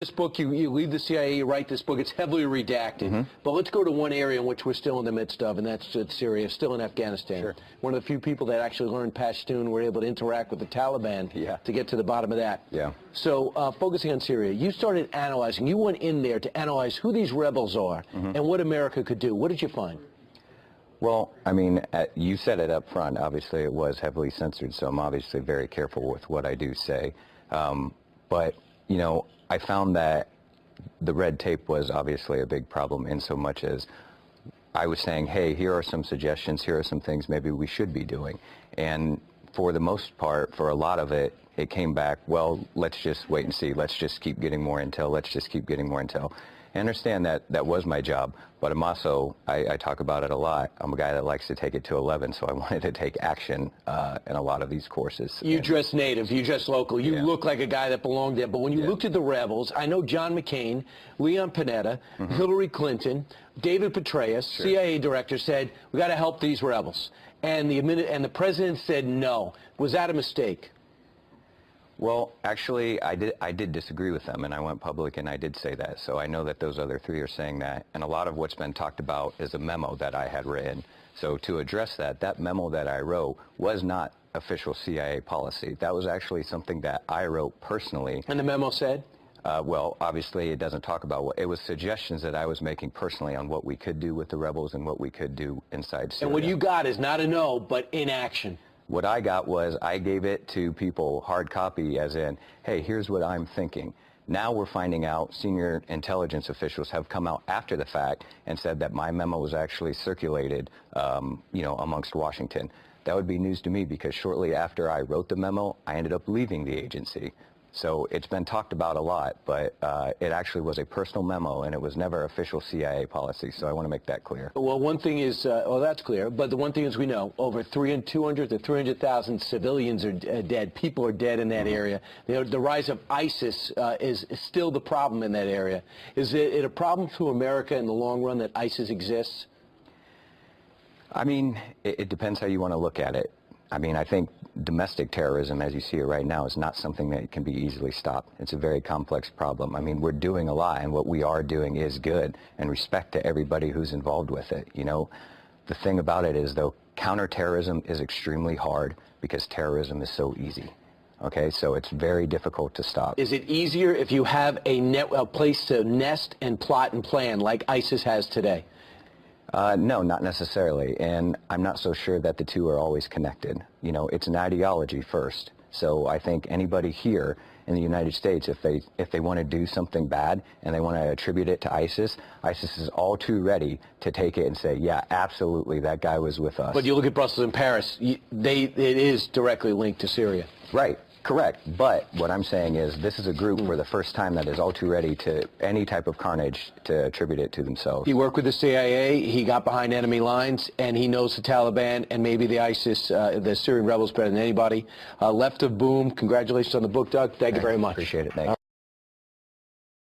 This book, you leave the CIA, you write this book, it's heavily redacted. But let's go to one area in which we're still in the midst of, and that's Syria, still in Afghanistan. Sure. One of the few people that actually learned Pashtun were able to interact with the Taliban to get to the bottom of that. Yeah. So focusing on Syria, you started analyzing, you went in there to analyze who these rebels are and what America could do. What did you find? Well, I mean, you said it up front. Obviously, it was heavily censored, so I'm obviously very careful with what I do say. But, you know, I found that the red tape was obviously a big problem in so much as I was saying, hey, here are some suggestions, here are some things maybe we should be doing. And for the most part, for a lot of it, it came back, well, let's just wait and see. Let's just keep getting more intel. Let's just keep getting more intel. I understand that that was my job, but I'm also, I talk about it a lot. I'm a guy that likes to take it to 11, so I wanted to take action in a lot of these courses. You dress native, you dress local, you look like a guy that belonged there, but when you looked at the rebels, I know John McCain, Leon Panetta, Hillary Clinton, David Petraeus, CIA director, said, we got to help these rebels. And the president said no. Was that a mistake? Well, actually, I did disagree with them, and I went public and I did say that. So I know that those other three are saying that, and a lot of what's been talked about is a memo that I had written. So to address that, that memo that I wrote was not official CIA policy. That was actually something that I wrote personally. And the memo said? Well, obviously, it doesn't talk about what, it was suggestions that I was making personally on what we could do with the rebels and what we could do inside Syria. And what you got is not a no, but inaction. What I got was I gave it to people hard copy as in, hey, here's what I'm thinking. Now we're finding out senior intelligence officials have come out after the fact and said that my memo was actually circulated, you know, amongst Washington. That would be news to me because shortly after I wrote the memo, I ended up leaving the agency. So it's been talked about a lot, but it actually was a personal memo, and it was never official CIA policy, so I want to make that clear. Well, one thing is, well, that's clear, but the one thing is we know over 200 to 300,000 civilians are dead. People are dead in that area. The rise of ISIS is still the problem in that area. Is it a problem to America in the long run that ISIS exists? I mean, it depends how you want to look at it. I mean, I think domestic terrorism, as you see it right now, is not something that can be easily stopped. It's a very complex problem. I mean, we're doing a lot, and what we are doing is good, and respect to everybody who's involved with it. You know, the thing about it is, though, counterterrorism is extremely hard because terrorism is so easy. Okay, so it's very difficult to stop. Is it easier if you have a place to nest and plot and plan like ISIS has today? No, not necessarily, and I'm not so sure that the two are always connected. You know, it's an ideology first. So I think anybody here in the United States, if they want to do something bad and they want to attribute it to ISIS, ISIS is all too ready to take it and say, yeah, absolutely, that guy was with us. But you look at Brussels and Paris, it is directly linked to Syria. Right. Correct, but what I'm saying is this is a group for the first time that is all too ready to any type of carnage to attribute it to themselves. He worked with the CIA, he got behind enemy lines, and he knows the Taliban and maybe the ISIS, the Syrian rebels better than anybody. Left of boom, congratulations on the book, Doug. Thank you very much. Appreciate it. Thank you.